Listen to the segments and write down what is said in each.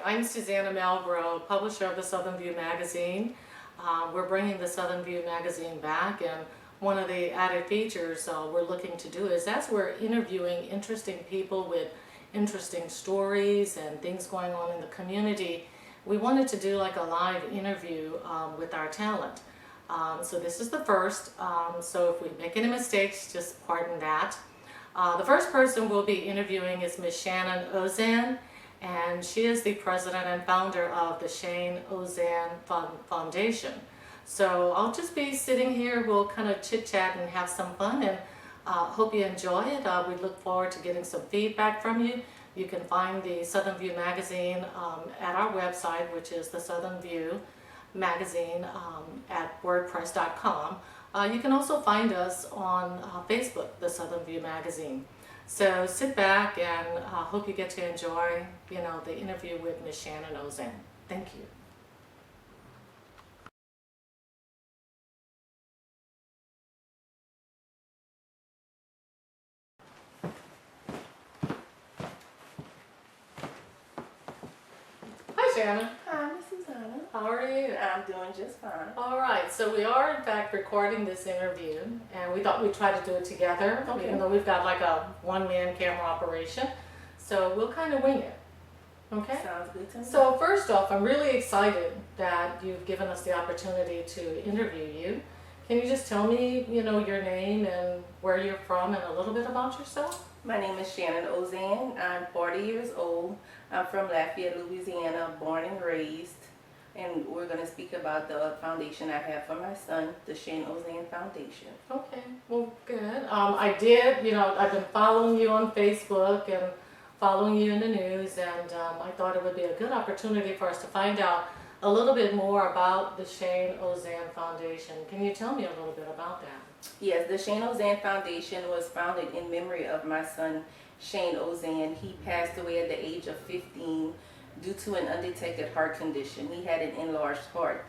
I'm Susannah Malbreaux, publisher of the Southern View magazine. We're bringing the Southern View magazine back, and one of the added features we're looking to do is as we're interviewing interesting people with interesting stories and things going on in the community, we wanted to do like a live interview with our talent. So this is the first, so if we make any mistakes, just pardon that. The first person we'll be interviewing is Miss Shannon Ozene, and she is the president and founder of the Shannon Ozene Foundation. So I'll just be sitting here, we'll kind of chit-chat and have some fun, and hope you enjoy it. We look forward to getting some feedback from you. You can find the Southern View magazine at our website, which is the Southern View magazine at wordpress.com. You can also find us on Facebook, the Southern View magazine. So sit back and hope you get to enjoy, the interview with Ms. Shannon Ozene. Thank you. Hi, Shannon. Hi, Miss Susannah. How are you? I'm doing just fine. All right, so we are in fact recording this interview, and we thought we'd try to do it together, Okay. even though we've got like a one-man camera operation. So we'll kind of wing it, okay? Sounds good to me. So first off, I'm really excited that you've given us the opportunity to interview you. Can you just tell me, your name and where you're from and a little bit about yourself? My name is Shannon Ozene. I'm 40 years old. I'm from Lafayette, Louisiana, born and raised. And we're going to speak about the foundation I have for my son, the Shannon Ozene Foundation. Okay, well, good. I did, I've been following you on Facebook and following you in the news, and I thought it would be a good opportunity for us to find out a little bit more about the Shannon Ozene Foundation. Can you tell me a little bit about that? Yes, the Shannon Ozene Foundation was founded in memory of my son, Shannon Ozene. He passed away at the age of 15 due to an undetected heart condition. He had an enlarged heart.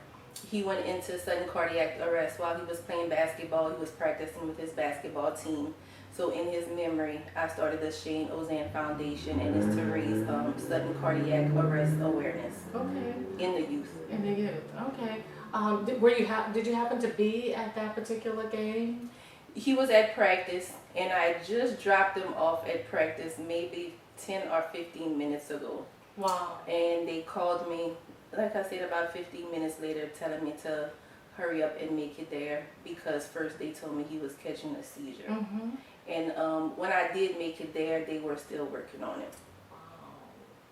He went into sudden cardiac arrest while he was playing basketball. He was practicing with his basketball team. So in his memory, I started the Shannon Ozene Foundation, and it's to raise sudden cardiac arrest awareness in the youth. In the youth, okay. Did you happen to be at that particular game? He was at practice, and I just dropped him off at practice maybe 10 or 15 minutes ago. Wow. And they called me, like I said, about 15 minutes later, telling me to hurry up and make it there, because first they told me he was catching a seizure. Mm-hmm. And when I did make it there, they were still working on it. Wow.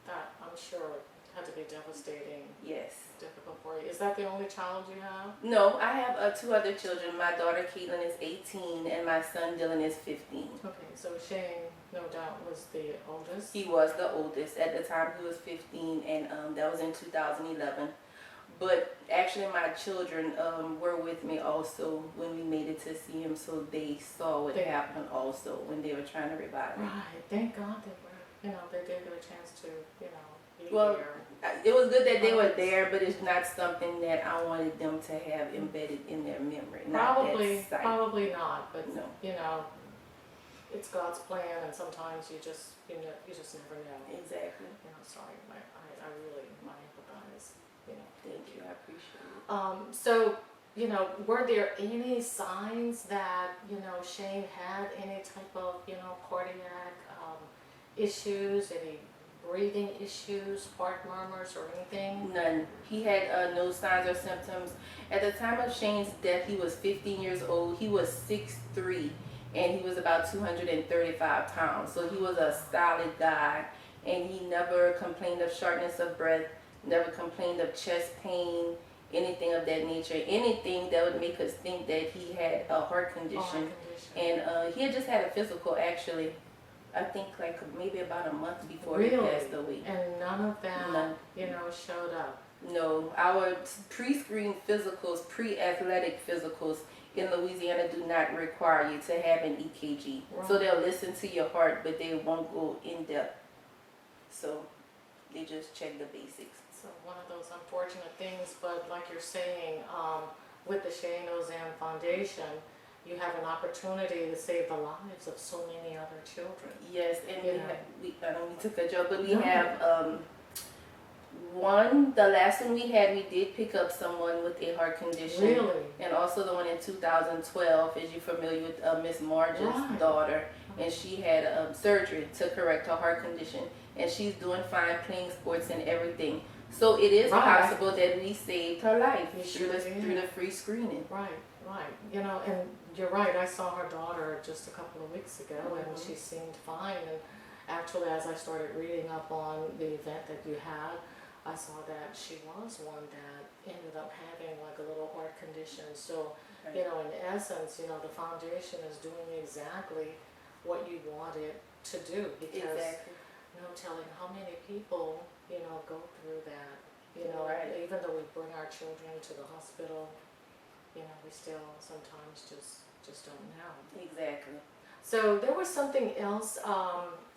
That, I'm sure, had to be devastating. Yes. Difficult for you. Is that the only child you have? No, I have 2 other children. My daughter Caitlin is 18 and my son Dylan is 15. Okay, so Shane, no doubt, was the oldest? He was the oldest. At the time he was 15, and that was in 2011. But actually my children were with me also when we made it to see him, so they saw what happened also when they were trying to revive him. Right, thank God they were, they did get a chance to, be Well, here. it was good that they were there, but it's not something that I wanted them to have embedded in their memory. Probably not, but No. it's God's plan, and sometimes you just never know. Exactly. Sorry, I really empathize. Thank you. I appreciate it. So, were there any signs that Shane had any type of cardiac issues, any breathing issues, heart murmurs, or anything? None. He had no signs or symptoms. At the time of Shane's death, he was 15 years old. He was 6'3", and he was about 235 pounds. So he was a solid guy, and he never complained of shortness of breath, never complained of chest pain, anything of that nature, anything that would make us think that he had a heart condition. And he had just had a physical, actually, I think like maybe about a month before he passed away. And none of that, showed up? No, our pre-screen physicals, pre-athletic physicals in Louisiana do not require you to have an EKG. Right. So they'll listen to your heart, but they won't go in depth. So they just check the basics. So one of those unfortunate things, but like you're saying, with the Shannon Ozene Foundation, you have an opportunity to save the lives of so many other children. Yes, and I don't mean to cut you off, but we have The last one we had, we did pick up someone with a heart condition. Really? And also the one in 2012, is you familiar with Miss Marge's Right. daughter? And she had surgery to correct her heart condition. And she's doing fine, playing sports and everything. So it is Right. possible that we saved her life You through sure did. the free screening. Right, right. You know, and you're right. I saw her daughter just a couple of weeks ago, and Mhm. she seemed fine. And actually, as I started reading up on the event that you had, I saw that she was one that ended up having like a little heart condition. So, you know, in essence, you know, the foundation is doing exactly what you want it to do, because Exactly. no telling how many people, you know, go through that. You know, Right. even though we bring our children to the hospital, you know, we still sometimes just don't know. Exactly. So there was something else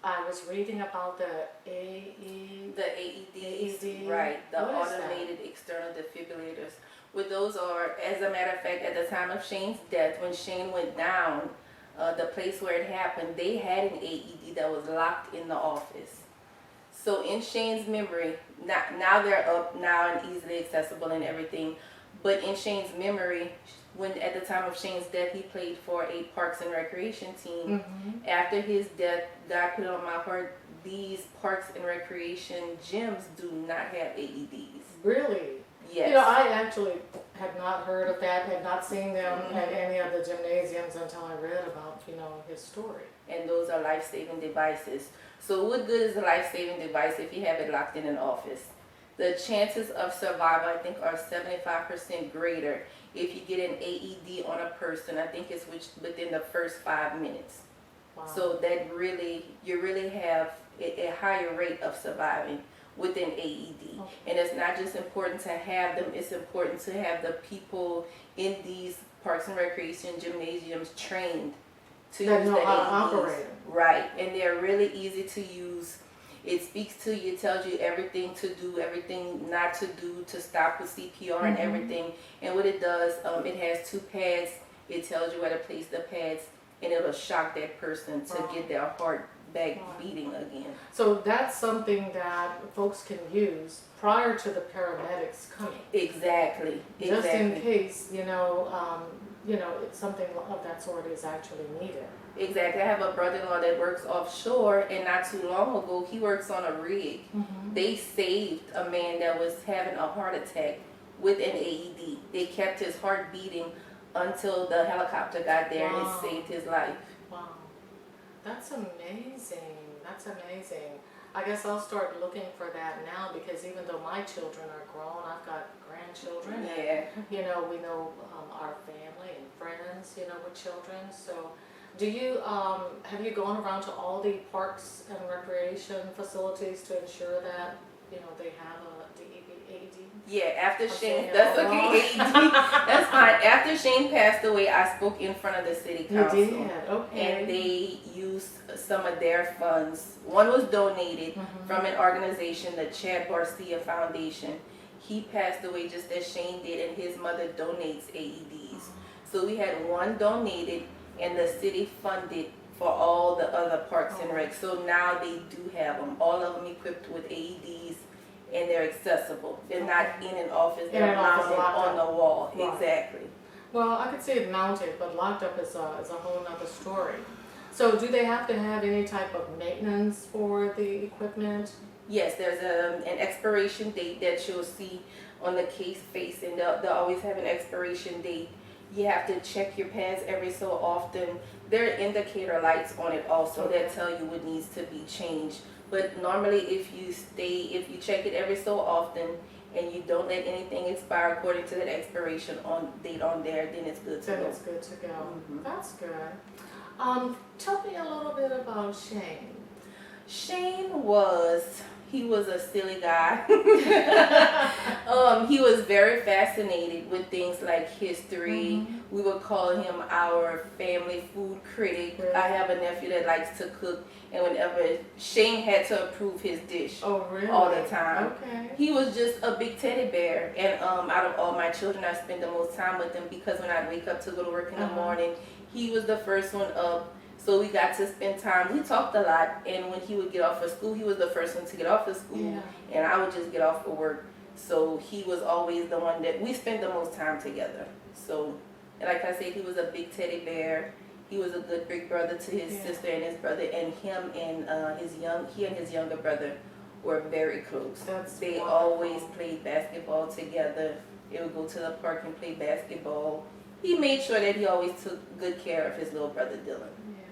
I was reading about the The AEDs, AED. right, the What is that? automated external defibrillators. With those are, as a matter of fact, at the time of Shane's death, when Shane went down, the place where it happened, they had an AED that was locked in the office. So in Shane's memory, now they're up now and easily accessible and everything, but in Shane's memory, when at the time of Shane's death, he played for a Parks and Recreation team. Mm-hmm. After his death, God put it on my heart, these Parks and Recreation gyms do not have AEDs. Really? Yes. You know, I actually had not heard of that, had not seen them Mhm. at any of the gymnasiums until I read about, you know, his story. And those are life-saving devices. So what good is a life-saving device if you have it locked in an office? The chances of survival, I think, are 75% greater if you get an AED on a person. I think it's within the first 5 minutes. Wow. So that you really have a higher rate of surviving with an AED. Okay. And it's not just important to have them, it's important to have the people in these Parks and Recreation gymnasiums trained to That use know the how to AEDs. operate them. Right, and they're really easy to use. It speaks to you, tells you everything to do, everything not to do, to stop with CPR and Mhm. everything. And what it does, it has 2 pads. It tells you where to place the pads, and it'll shock that person to Wow. get their heart back Wow. beating again. So that's something that folks can use prior to the paramedics coming. Exactly. Just in Exactly. case, you know, it's something of that sort is actually needed. Exactly. I have a brother-in-law that works offshore, and not too long ago, he works on a rig. Mm-hmm. They saved a man that was having a heart attack with an AED. They kept his heart beating until the helicopter got there, and Wow. it saved his life. Wow, that's amazing. That's amazing. I guess I'll start looking for that now, because even though my children are grown, I've got grandchildren. And, Yeah. you know, we know our family and friends, you know, with children. So do you, have you gone around to all the parks and recreation facilities to ensure that, you know, they have the AED? Yeah, after I'm Shane, saying it that's all okay, wrong. AED, that's fine. After Shane passed away, I spoke in front of the city You council. did, okay. And they used some of their funds. One was donated Mhm. from an organization, the Chad Barcia Foundation. He passed away just as Shane did, and his mother donates AEDs. So we had one donated, and the city funded for all the other parks and recs. So now they do have them, all of them equipped with AEDs, and they're accessible. They're not in an office, In they're an office mounted locked on up. the wall. Right. Exactly. Well, I could see it mounted, but locked up is a whole nother story. So do they have to have any type of maintenance for the equipment? Yes, there's an expiration date that you'll see on the case face, and they'll always have an expiration date. You have to check your pads every so often. There are indicator lights on it also Okay. that tell you what needs to be changed. But normally if you check it every so often and you don't let anything expire according to that expiration date on there, then it's good to Then go. it's good to go. Mhm. That's good. Tell me a little bit about Shane. Shane was a silly guy. He was very fascinated with things like history. Mhm. We would call him our family food critic. Really? I have a nephew that likes to cook, and whenever Shane had to approve his dish Oh, really? all the time. Okay. He was just a big teddy bear, and out of all my children, I spend the most time with him because when I wake up to go to work in the Uh-huh. morning, he was the first one up. So we got to spend time. We talked a lot, and when he would get off of school, he was the first one to get off of school, Yeah. and I would just get off of work. So he was always the one that we spent the most time together. So, and like I said, he was a big teddy bear. He was a good big brother to his sister and his brother, and him and he and his younger brother were very close. They wonderful. always played basketball together. They would go to the park and play basketball. He made sure that he always took good care of his little brother Dylan. Yeah.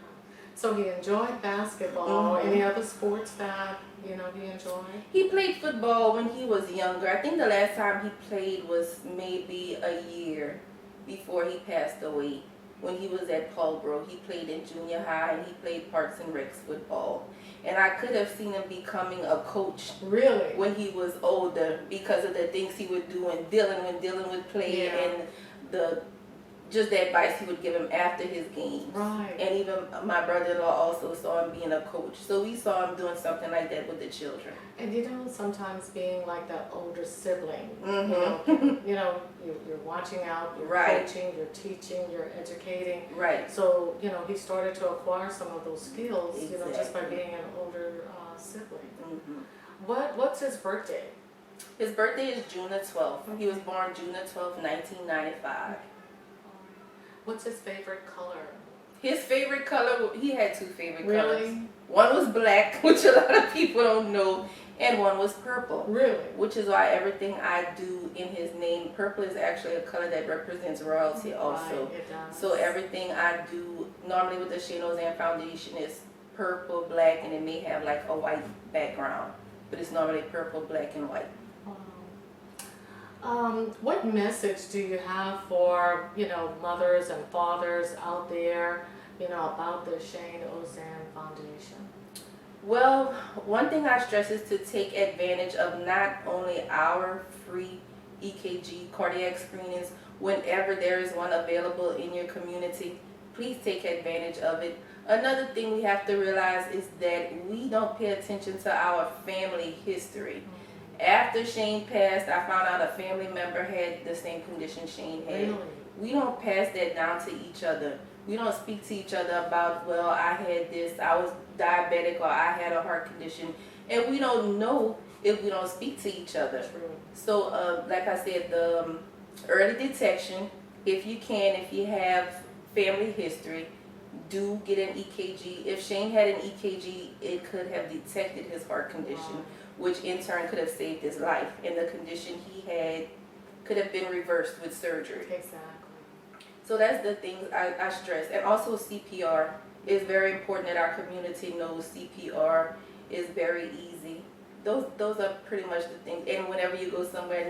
So he enjoyed basketball. Mhm. Any other sports that he enjoyed? He played football when he was younger. I think the last time he played was maybe a year before he passed away. When he was at Malbreaux, he played in junior high and he played Parks and Recs football. And I could have seen him becoming a coach Really? when he was older because of the things he would do when Dylan would play and just the advice he would give him after his games. Right. And even my brother-in-law also saw him being a coach. So we saw him doing something like that with the children. And sometimes being like that older sibling, Mm-hmm. you're watching out, you're Right. coaching, you're teaching, you're educating. Right. So, he started to acquire some of those skills, just by Exactly. being an older sibling. Mm-hmm. What's his birthday? His birthday is June the 12th. He was born June the 12th, 1995. What's his favorite color? His favorite color, he had two favorite colors. Really? One was black, which a lot of people don't know, and one was purple. Really? Which is why everything I do in his name, purple is actually a color that represents royalty also. Right, it does. So everything I do, normally with the Shannon Ozene Foundation, is purple, black, and it may have like a white background. But it's normally purple, black, and white. What message do you have for, mothers and fathers out there, about the Shannon Ozene Foundation? Well, one thing I stress is to take advantage of not only our free EKG cardiac screenings, whenever there is one available in your community, please take advantage of it. Another thing we have to realize is that we don't pay attention to our family history. After Shane passed, I found out a family member had the same condition Shane had. Really? We don't pass that down to each other. We don't speak to each other about, well, I had this, I was diabetic, or I had a heart condition. And we don't know if we don't speak to each other. True. So, like I said, the early detection, if you have family history, do get an EKG. If Shane had an EKG, it could have detected his heart condition, which in turn could have saved his life. And the condition he had could have been reversed with surgery. Exactly. So that's the things I stress. And also CPR is very important that our community knows. CPR is very easy. Those are pretty much the things. And whenever you go somewhere,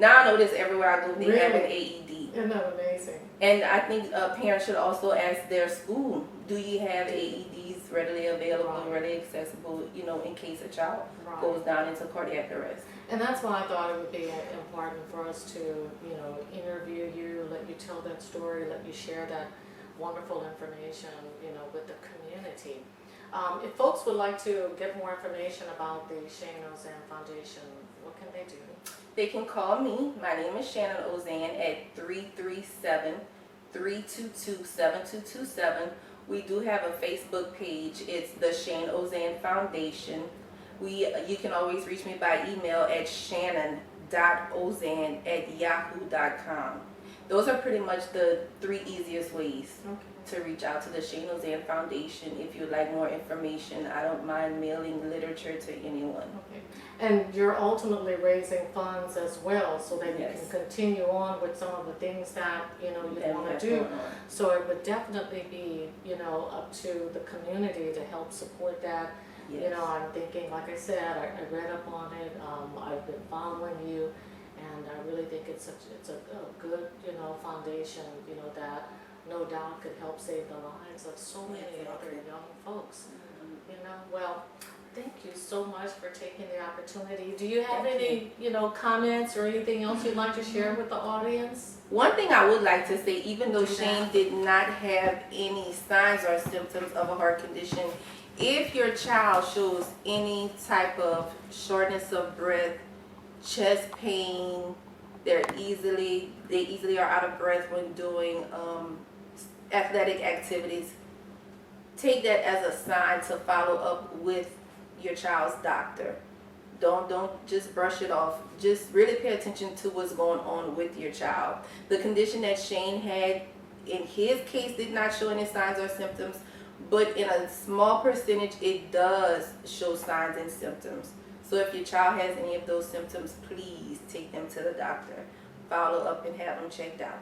now I notice everywhere I go, they have an AED. Isn't that amazing? And I think parents should also ask their school, do you have AEDs readily available, readily accessible, in case a child goes down into cardiac arrest. And that's why I thought it would be important for us to, interview you, let you tell that story, let you share that wonderful information, with the community. If folks would like to get more information about the Shannon Ozene Foundation, what can they do? They can call me. My name is Shannon Ozene at 337-322-7227. We do have a Facebook page. It's the Shannon Ozene Foundation. You can always reach me by email at shannon.ozene@yahoo.com. Those are pretty much the 3 easiest ways to reach out to the Shannon Ozene Foundation. If you'd like more information, I don't mind mailing literature to anyone. Okay. And you're ultimately raising funds as well, so that you Yes. can continue on with some of the things that you want to do. So it would definitely be up to the community to help support that. Yes. I'm thinking, like I said, I read up on it. I've been following you, and I really think it's a good foundation. That no doubt could help save the lives of so many other young folks. Well, thank you so much for taking the opportunity. Do you have any, comments or anything else you'd like to share with the audience? One thing I would like to say, even though Shane did not have any signs or symptoms of a heart condition, if your child shows any type of shortness of breath, chest pain, they easily are out of breath when doing athletic activities, take that as a sign to follow up with your child's doctor. Don't just brush it off. Just really pay attention to what's going on with your child. The condition that Shane had in his case did not show any signs or symptoms, but in a small percentage it does show signs and symptoms. So if your child has any of those symptoms, please take them to the doctor. Follow up and have them checked out.